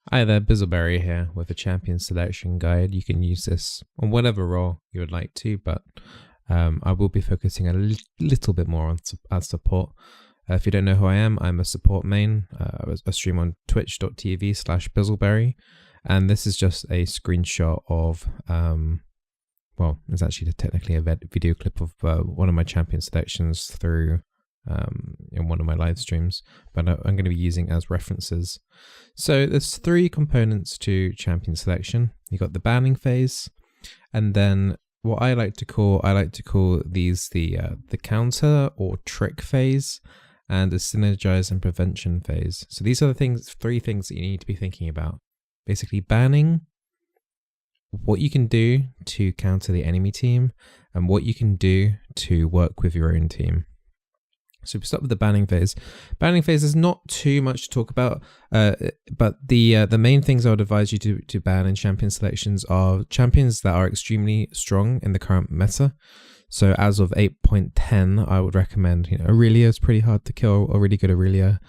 Hi there, Bizzleberry here with a champion selection guide. You can use this on whatever role you would like to, but I will be focusing a little bit more on support. If you don't know who I am, I'm a support main. I stream on twitch.tv/Bizzleberry, and this is just a screenshot of, well, it's actually technically a video clip of one of my champion selections through in one of my live streams, but I'm going to be using as references. So there's three components to champion selection. You got the banning phase, and then what I like to call these the counter or trick phase, and the synergize and prevention phase. So these are the three things that you need to be thinking about. Basically, banning, what you can do to counter the enemy team, and what you can do to work with your own team. So we start with the banning phase. Banning phase is not too much to talk about, but the main things I would advise you to ban in champion selections are champions that are extremely strong in the current meta. So as of 8.10, I would recommend, Aurelia is pretty hard to kill, a really good Aurelia.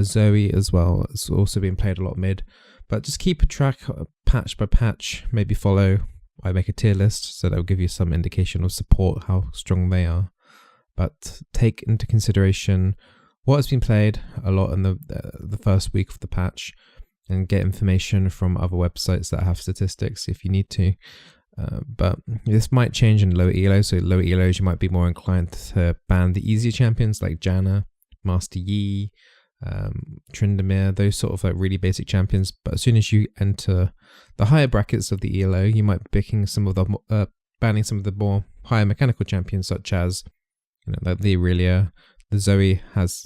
Zoe as well, it's also been played a lot mid. But just keep a track patch by patch, maybe follow. I make a tier list, so that will give you some indication of support, how strong they are. But take into consideration what has been played a lot in the first week of the patch, and get information from other websites that have statistics if you need to. But this might change in low elo, so low elos you might be more inclined to ban the easier champions like Janna, Master Yi, Tryndamere, those sort of like really basic champions. But as soon as you enter the higher brackets of the elo, you might be picking some of the banning some of the more higher mechanical champions, such as like the Aurelia. The Zoe has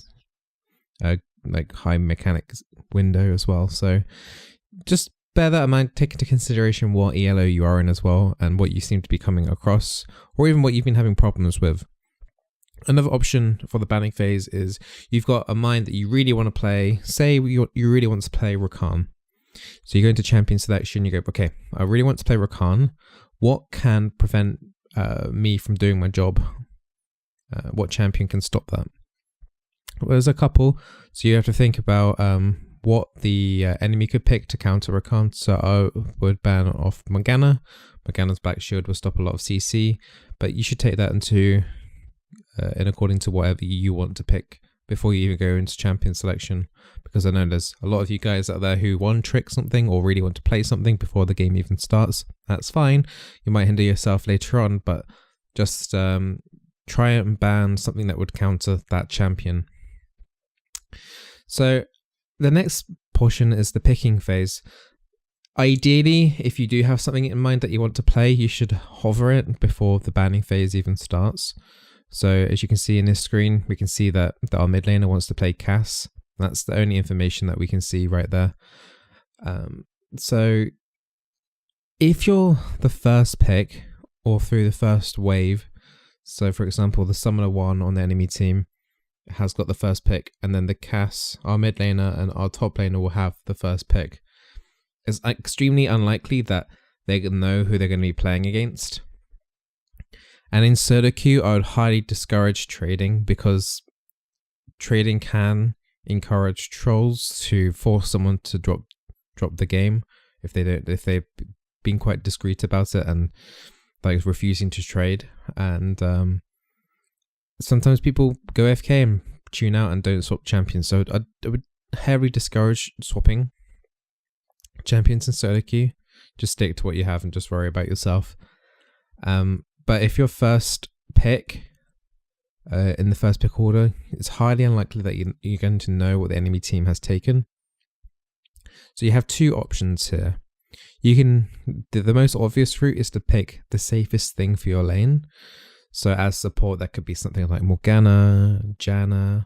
a high mechanics window as well. So just bear that in mind. Take into consideration what ELO you are in as well, and what you seem to be coming across, or even what you've been having problems with. Another option for the banning phase is you've got a mind that you really want to play. Say you really want to play Rakan. So you go into champion selection, you go, okay, I really want to play Rakan. What can prevent me from doing my job? What champion can stop that? Well, there's a couple, so you have to think about what the enemy could pick to counter Rakan. So I would ban off Morgana. Morgana's Black Shield will stop a lot of CC, but you should take that into in according to whatever you want to pick before you even go into champion selection, because I know there's a lot of you guys out there who want to trick something or really want to play something before the game even starts. That's fine. You might hinder yourself later on, but just try and ban something that would counter that champion. So the next portion is the picking phase. Ideally, if you do have something in mind that you want to play, you should hover it before the banning phase even starts. So as you can see in this screen, we can see that our mid laner wants to play Cass. That's the only information that we can see right there. So if you're the first pick or through the first wave, so for example, the Summoner 1 on the enemy team has got the first pick, and then the Cass, our mid laner, and our top laner will have the first pick. It's extremely unlikely that they know who they're going to be playing against. And in solo queue, I would highly discourage trading, because trading can encourage trolls to force someone to drop the game if they've been quite discreet about it and like refusing to trade. And sometimes people go AFK and tune out and don't swap champions. So I would heavily discourage swapping champions in solo queue. Just stick to what you have and just worry about yourself. But if you're first pick in the first pick order, it's highly unlikely that you're going to know what the enemy team has taken. So you have two options here. You can, the most obvious route is to pick the safest thing for your lane. So as support, that could be something like Morgana, Janna,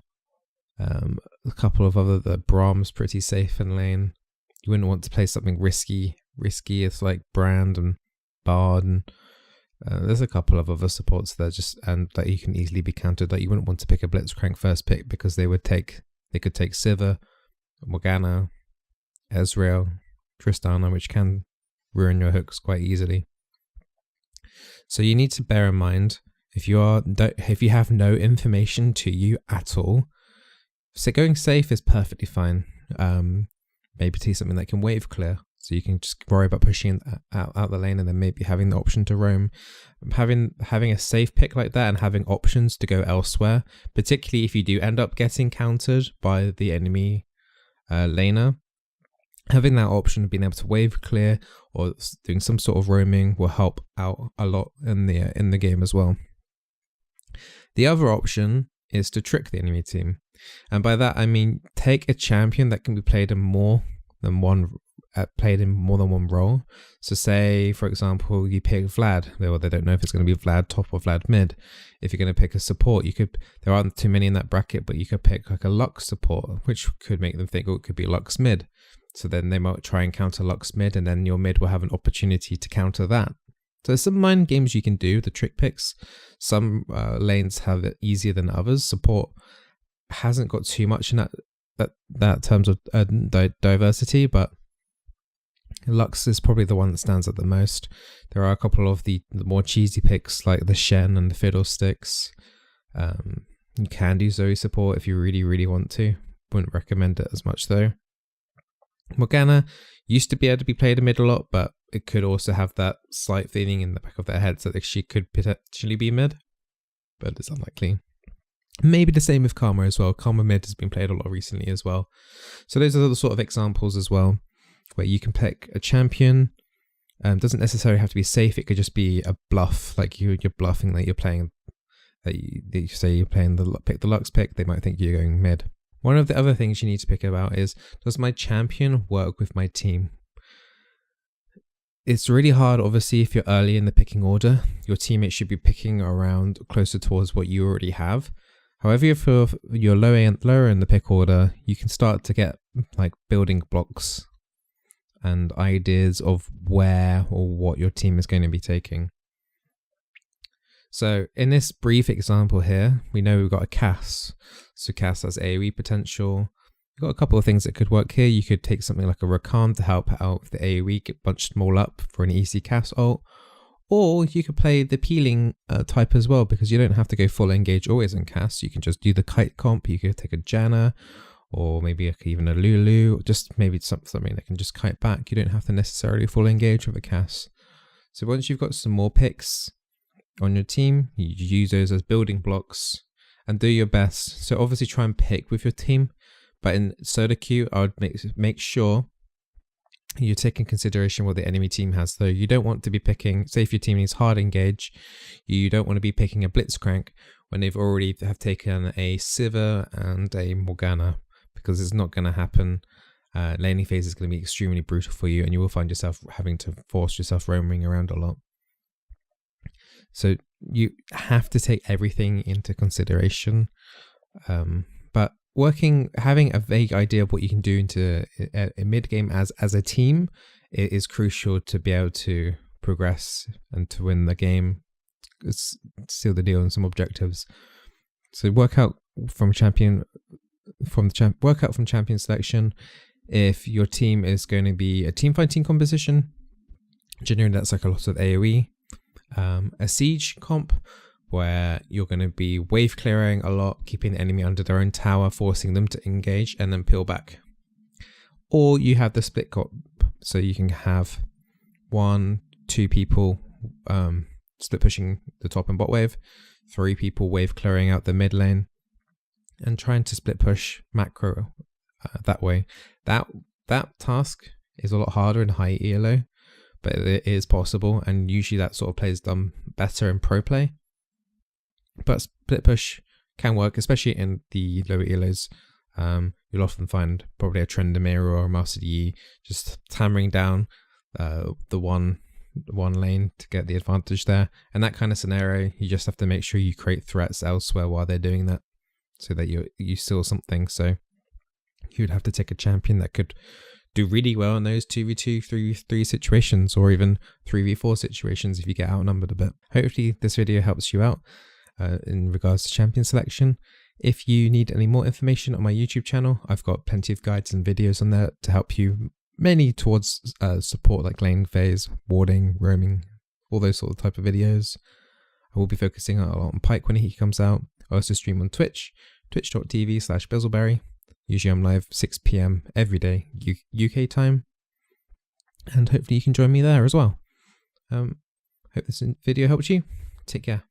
a couple of other, the Brahm's pretty safe in lane. You wouldn't want to play something risky. It's like Brand and Bard, and there's a couple of other supports there and that you can easily be countered. Like you wouldn't want to pick a Blitzcrank first pick, because they could take Sivir, Morgana, Ezreal, Tristana, which can ruin your hooks quite easily. So you need to bear in mind, if you have no information to you at all, so going safe is perfectly fine. maybe take something that can wave clear, so you can just worry about pushing out the lane and then maybe having the option to roam. Having a safe pick like that and having options to go elsewhere, particularly if you do end up getting countered by the enemy laner, having that option of being able to wave clear or doing some sort of roaming will help out a lot in the game as well. The other option is to trick the enemy team, and by that I mean take a champion that can be played in more than one role. So say, for example, you pick Vlad. They don't know if it's going to be Vlad top or Vlad mid. If you're going to pick a support, there aren't too many in that bracket, but you could pick like a Lux support, which could make them think, oh, it could be Lux mid. So then they might try and counter Lux mid, and then your mid will have an opportunity to counter that. So there's some mind games you can do, the trick picks. Some lanes have it easier than others. Support hasn't got too much in that terms of diversity, but Lux is probably the one that stands out the most. There are a couple of the more cheesy picks like the Shen and the Fiddlesticks. You can do Zoe support if you really, really want to. Wouldn't recommend it as much though. Morgana used to be able to be played a mid a lot, but it could also have that slight feeling in the back of their heads that she could potentially be mid, but it's unlikely. Maybe the same with Karma as well. Karma mid has been played a lot recently as well. So those are the sort of examples as well, where you can pick a champion. Doesn't necessarily have to be safe. It could just be a bluff, like you're bluffing that you're playing. That you say you're playing the Lux pick. They might think you're going mid. One of the other things you need to pick about is, does my champion work with my team? It's really hard, obviously, if you're early in the picking order. Your teammates should be picking around closer towards what you already have. However, if you're lower in the pick order, you can start to get like building blocks and ideas of where or what your team is going to be taking. So in this brief example here, we know we've got a Cass. So Cass has AoE potential. You've got a couple of things that could work here. You could take something like a Rakan to help out with the AoE, get bunched them all up for an easy Cass ult. Or you could play the peeling type as well, because you don't have to go full engage always in Cass. You can just do the kite comp. You could take a Janna, or maybe even a Lulu, or just maybe something that can just kite back. You don't have to necessarily full engage with a Cass. So once you've got some more picks on your team, you use those as building blocks and do your best. So obviously try and pick with your team, but in solo queue, I would make sure you take in consideration what the enemy team has. So you don't want to be picking, say if your team needs hard engage, you don't want to be picking a Blitzcrank when they've already have taken a Sivir and a Morgana, because it's not going to happen. Laning phase is going to be extremely brutal for you, and you will find yourself having to force yourself roaming around a lot. So you have to take everything into consideration, but having a vague idea of what you can do into a mid game as a team is crucial to be able to progress and to win the game, seal the deal on some objectives. So work out from champion selection. If your team is going to be a team fighting composition, generally that's like a lot of AoE. A siege comp where you're going to be wave clearing a lot, keeping the enemy under their own tower, forcing them to engage and then peel back. Or you have the split comp, so you can have 1-2 people split pushing the top and bot wave, 3 people wave clearing out the mid lane, and trying to split push macro that way. That task is a lot harder in high ELO, but it is possible, and usually that sort of play is done better in pro play. But split push can work, especially in the lower elos. You'll often find probably a Trendemir or a Master Yi just hammering down the one lane to get the advantage there. And that kind of scenario, you just have to make sure you create threats elsewhere while they're doing that, so that you steal something. So you'd have to take a champion that could do really well in those 2v2, 3v3 situations, or even 3v4 situations if you get outnumbered a bit. Hopefully this video helps you out in regards to champion selection. If you need any more information on my YouTube channel, I've got plenty of guides and videos on there to help you, mainly towards support like lane phase, warding, roaming, all those sort of type of videos. I will be focusing a lot on Pyke when he comes out. I also stream on Twitch, twitch.tv/Bizzleberry. Usually I'm live 6 p.m. every day, UK time. And hopefully you can join me there as well. Hope this video helped you. Take care.